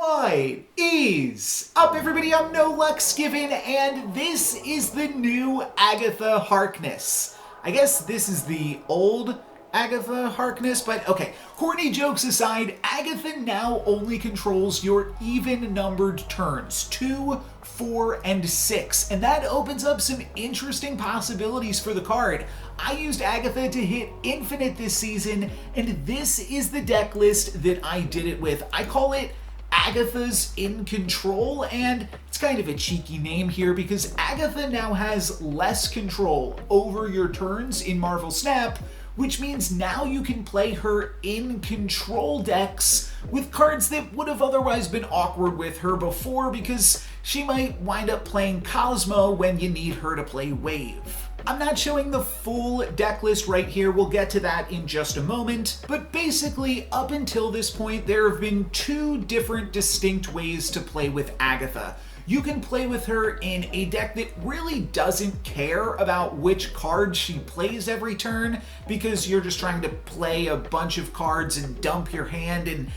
What is up, everybody? I'm NoLucksGiven, and this is the new Agatha Harkness. I guess this is the old Agatha Harkness, but okay. Corny jokes aside, Agatha now only controls your even-numbered turns, 2, 4, and 6, and that opens up some interesting possibilities for the card. I used Agatha to hit infinite this season, and this is the deck list that I did it with. I call it Agatha's in Control, and it's kind of a cheeky name here because Agatha now has less control over your turns in Marvel Snap, which means now you can play her in control decks with cards that would have otherwise been awkward with her before because she might wind up playing Cosmo when you need her to play Wave. I'm not showing the full deck list right here, we'll get to that in just a moment, but basically up until this point there have been two different distinct ways to play with Agatha. You can play with her in a deck that really doesn't care about which card she plays every turn because you're just trying to play a bunch of cards and dump your hand, and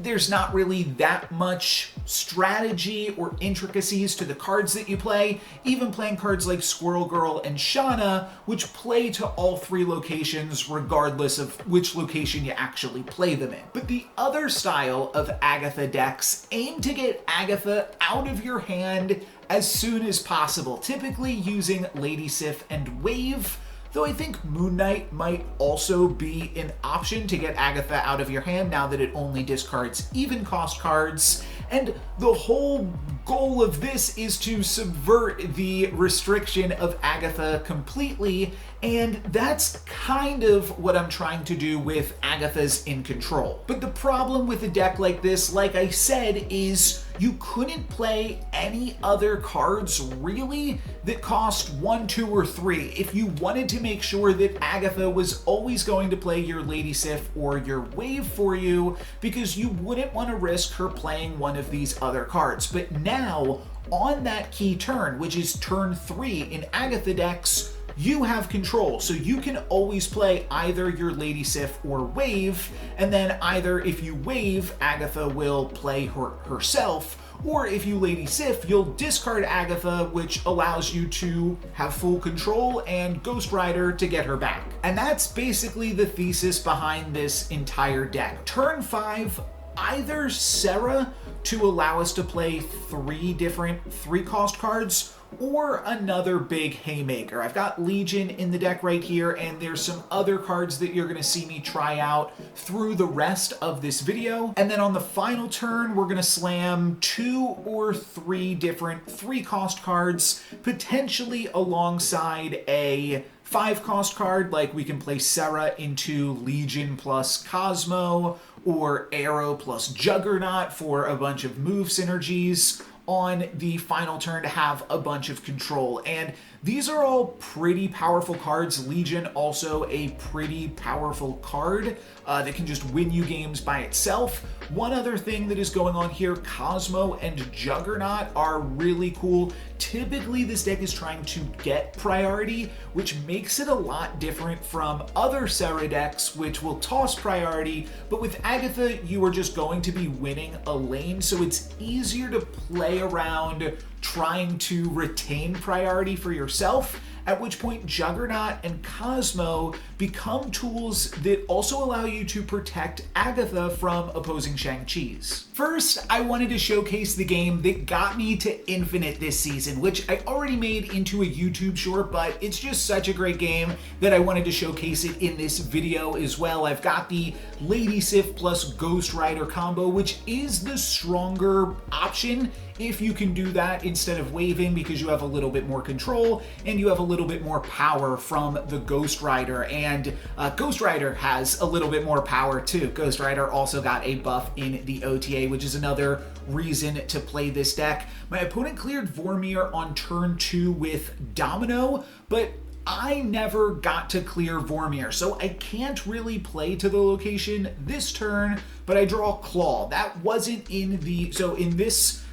there's not really that much strategy or intricacies to the cards that you play, even playing cards like Squirrel Girl and Shauna, which play to all three locations regardless of which location you actually play them in. But the other style of Agatha decks aim to get Agatha out of your hand as soon as possible, typically using Lady Sif and Wave, though I think Moon Knight might also be an option to get Agatha out of your hand now that it only discards even cost cards. And the whole goal of this is to subvert the restriction of Agatha completely, and that's kind of what I'm trying to do with Agatha's in Control. But the problem with a deck like this, like I said, is you couldn't play any other cards really that cost 1, 2, or 3 if you wanted to make sure that Agatha was always going to play your Lady Sif or your Wave for you, because you wouldn't want to risk her playing one of these other cards. But now, on that key turn, which is turn 3 in Agatha decks, you have control, so you can always play either your Lady Sif or Wave, and then either if you Wave, Agatha will play herself, or if you Lady Sif, you'll discard Agatha, which allows you to have full control and Ghost Rider to get her back. And that's basically the thesis behind this entire deck. Turn 5, either Sarah to allow us to play 3 different 3-cost cards, or another big haymaker. I've got Legion in the deck right here, and there's some other cards that you're going to see me try out through the rest of this video. And then on the final turn, we're going to slam 2 or 3 different 3-cost cards, potentially alongside a 5-cost card, like we can play Sarah into Legion plus Cosmo, or Arrow plus Juggernaut for a bunch of move synergies on the final turn to have a bunch of control. And these are all pretty powerful cards. Legion also a pretty powerful card that can just win you games by itself. One other thing that is going on here, Cosmo and Juggernaut are really cool. Typically this deck is trying to get priority, which makes it a lot different from other Sarah decks, which will toss priority, but with Agatha you are just going to be winning a lane, so it's easier to play around trying to retain priority for yourself, at which point Juggernaut and Cosmo become tools that also allow you to protect Agatha from opposing Shang-Chi's. First, I wanted to showcase the game that got me to Infinite this season, which I already made into a YouTube short, but it's just such a great game that I wanted to showcase it in this video as well. I've got the Lady Sif plus Ghost Rider combo, which is the stronger option if you can do that instead of waving, because you have a little bit more control and you have a little bit more power from the Ghost Rider, and Ghost Rider has a little bit more power too. Ghost Rider also got a buff in the OTA, which is another reason to play this deck. My opponent cleared Vormir on turn 2 with Domino, but I never got to clear Vormir, so I can't really play to the location this turn, but I draw Claw. That wasn't in the, so in this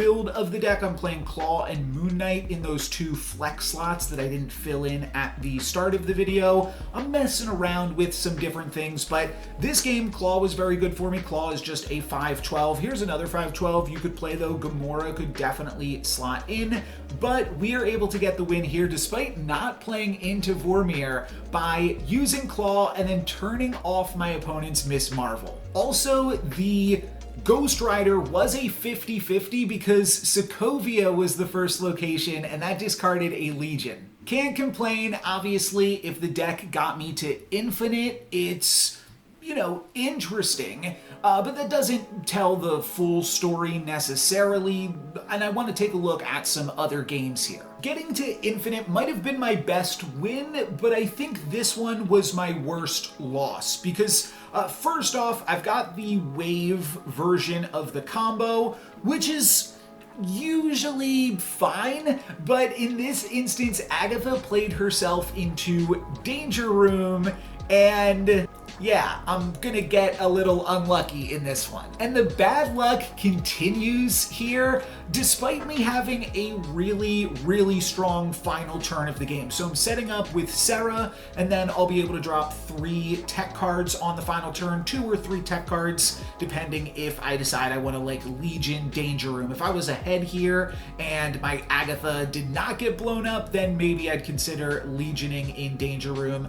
build of the deck. I'm playing Claw and Moon Knight in those 2 flex slots that I didn't fill in at the start of the video. I'm messing around with some different things, but this game, Claw was very good for me. Claw is just a 5/12. Here's another 5/12 you could play though. Gamora could definitely slot in, but we are able to get the win here despite not playing into Vormir by using Claw and then turning off my opponent's Miss Marvel. Also, the Ghost Rider was a 50-50 because Sokovia was the first location and that discarded a Legion. Can't complain, obviously. If the deck got me to infinite, it's, you know, interesting, but that doesn't tell the full story necessarily, and I want to take a look at some other games here. Getting to infinite might have been my best win, but I think this one was my worst loss because first off, I've got the wave version of the combo, which is usually fine, but in this instance, Agatha played herself into Danger Room, and yeah, I'm gonna get a little unlucky in this one. And the bad luck continues here, despite me having a really strong final turn of the game. So I'm setting up with Sarah, and then I'll be able to drop 3 tech cards on the final turn, 2 or 3 tech cards, depending if I decide I want to like Legion Danger Room. If I was ahead here and my Agatha did not get blown up, then maybe I'd consider Legioning in Danger Room.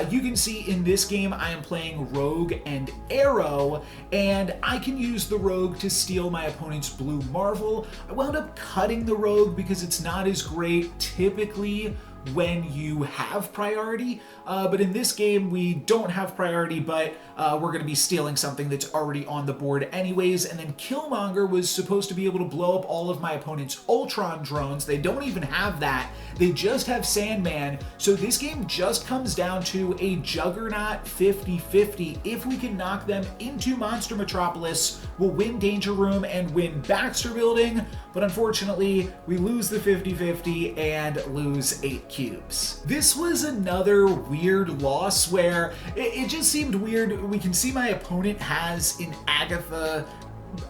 You can see in this game I am playing Rogue and Arrow, and I can use the Rogue to steal my opponent's Blue Marvel. I wound up cutting the Rogue because it's not as great typically when you have priority, but in this game we don't have priority, but we're going to be stealing something that's already on the board anyways. And then Killmonger was supposed to be able to blow up all of my opponent's Ultron drones. They don't even have that. They just have Sandman. So this game just comes down to a Juggernaut 50-50. If we can knock them into Monster Metropolis, we'll win Danger Room and win Baxter Building. But unfortunately, we lose the 50-50 and lose 8 cubes. This was another weird loss where it just seemed weird. We can see my opponent has an Agatha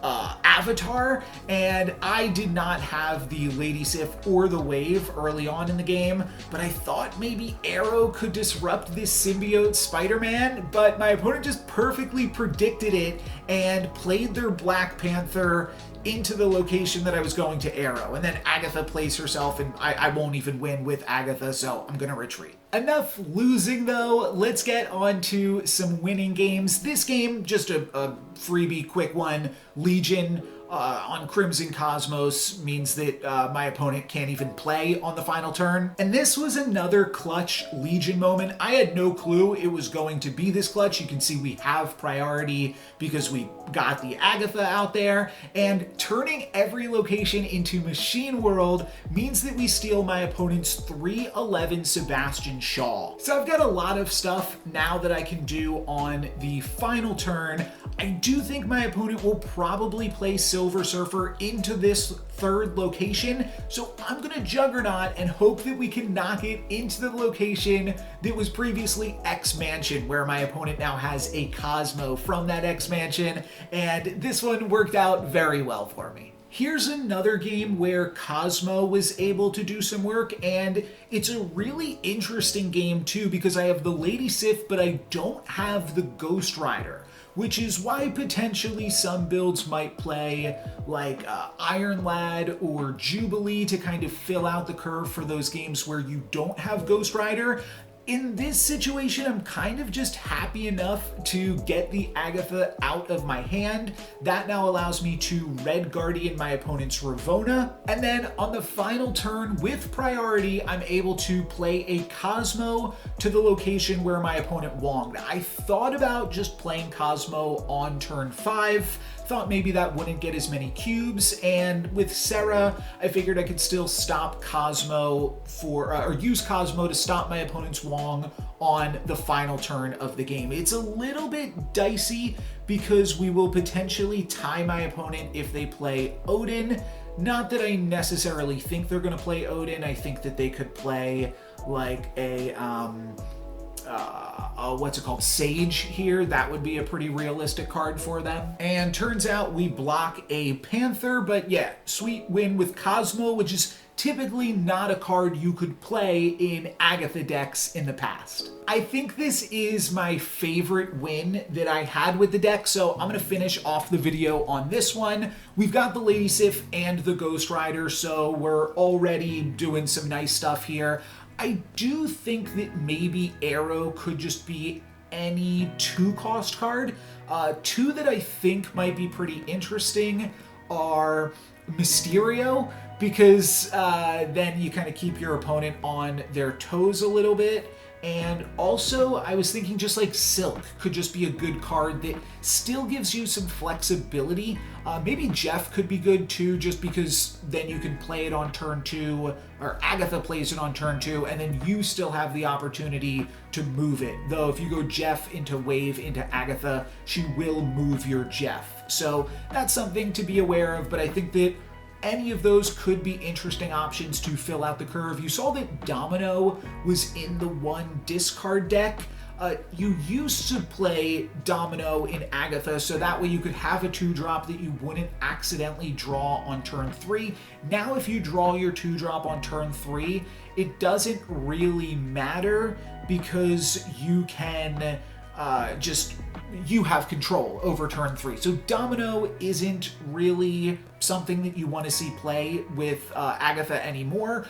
avatar, and I did not have the Lady Sif or the Wave early on in the game, but I thought maybe Arrow could disrupt this symbiote Spider-Man, but my opponent just perfectly predicted it and played their Black Panther into the location that I was going to Arrow. And then Agatha plays herself, and I won't even win with Agatha, so I'm gonna retreat. Enough losing though, let's get on to some winning games. This game, just a freebie quick one. Legion on Crimson Cosmos means that my opponent can't even play on the final turn. And this was another clutch Legion moment. I had no clue it was going to be this clutch. You can see we have priority because we got the Agatha out there, and turning every location into Machine World means that we steal my opponent's 3/11 Sebastian Shaw. So I've got a lot of stuff now that I can do on the final turn. I do think my opponent will probably play Silver Surfer into this 3rd location, so I'm gonna Juggernaut and hope that we can knock it into the location that was previously X Mansion, where my opponent now has a Cosmo from that X Mansion, and this one worked out very well for me. Here's another game where Cosmo was able to do some work, and it's a really interesting game too because I have the Lady Sif, but I don't have the Ghost Rider, which is why potentially some builds might play like Iron Lad or Jubilee to kind of fill out the curve for those games where you don't have Ghost Rider. In this situation, I'm kind of just happy enough to get the Agatha out of my hand. That now allows me to Red Guardian my opponent's Ravonna. And then on the final turn with priority, I'm able to play a Cosmo to the location where my opponent wonged. I thought about just playing Cosmo on turn 5, thought maybe that wouldn't get as many cubes, and with Sarah, I figured I could still stop Cosmo or use Cosmo to stop my opponent's Wong on the final turn of the game. It's a little bit dicey because we will potentially tie my opponent if they play Odin. Not that I necessarily think they're going to play Odin. I think that they could play like a what's it called, Sage here. That would be a pretty realistic card for them. And turns out we block a Panther, but yeah, sweet win with Cosmo, which is typically not a card you could play in Agatha decks in the past. I think this is my favorite win that I had with the deck, so I'm gonna finish off the video on this one. We've got the Lady Sif and the Ghost Rider, so we're already doing some nice stuff here. I do think that maybe Arrow could just be any 2-cost card. Two that I think might be pretty interesting are Mysterio, because then you kind of keep your opponent on their toes a little bit. And also, I was thinking just like Silk could just be a good card that still gives you some flexibility. Maybe Jeff could be good too, just because then you can play it on turn 2, or Agatha plays it on turn 2, and then you still have the opportunity to move it. Though if you go Jeff into Wave into Agatha, she will move your Jeff. So that's something to be aware of, but I think that any of those could be interesting options to fill out the curve. You saw that Domino was in the 1 discard deck. You used to play Domino in Agatha, so that way you could have a 2-drop that you wouldn't accidentally draw on turn 3. Now if you draw your 2-drop on turn 3, it doesn't really matter because you can you have control over turn 3. So Domino isn't really something that you want to see play with Agatha anymore.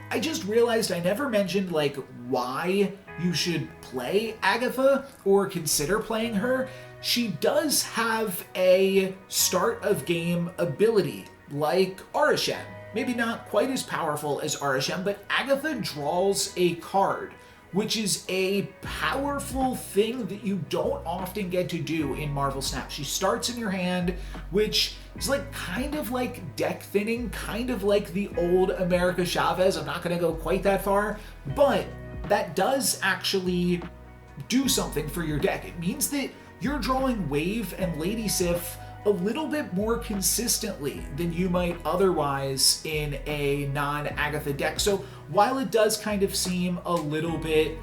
I just realized I never mentioned like why you should play Agatha or consider playing her. She does have a start of game ability like Arishem. Maybe not quite as powerful as Arishem, but Agatha draws a card, which is a powerful thing that you don't often get to do in Marvel Snap. She starts in your hand, which is like kind of like deck thinning, kind of like the old America Chavez. I'm not gonna go quite that far, but that does actually do something for your deck. It means that you're drawing Wave and Lady Sif a little bit more consistently than you might otherwise in a non-Agatha deck. So while it does kind of seem a little bit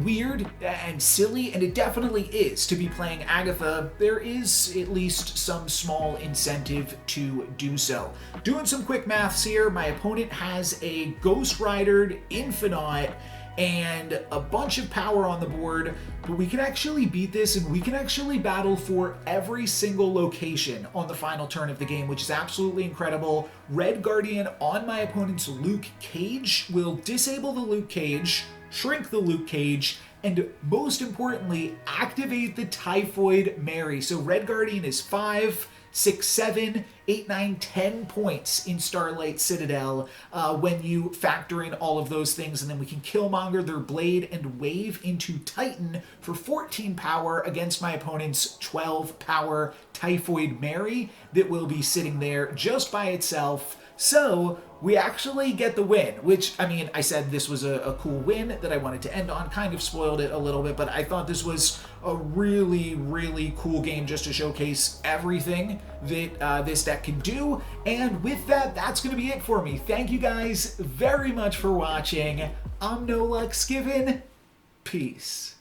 weird and silly, and it definitely is to be playing Agatha, there is at least some small incentive to do so. Doing some quick maths here, my opponent has a Ghost Rider, Infinite, and a bunch of power on the board, but we can actually beat this, and we can actually battle for every single location on the final turn of the game, which is absolutely incredible. Red Guardian on my opponent's Luke Cage will disable the Luke Cage, shrink the Luke Cage, and most importantly, activate the Typhoid Mary. So Red Guardian is 5, 6, 7, 8, 9, 10 points in Starlight Citadel when you factor in all of those things, and then we can Killmonger their Blade and Wave into Titan for 14 power against my opponent's 12 power Typhoid Mary that will be sitting there just by itself. So we actually get the win, which, I mean, I said this was a cool win that I wanted to end on, kind of spoiled it a little bit, but I thought this was a really, really cool game just to showcase everything that this deck can do. And with that, that's going to be it for me. Thank you guys very much for watching. I'm NoLucksGiven. Peace.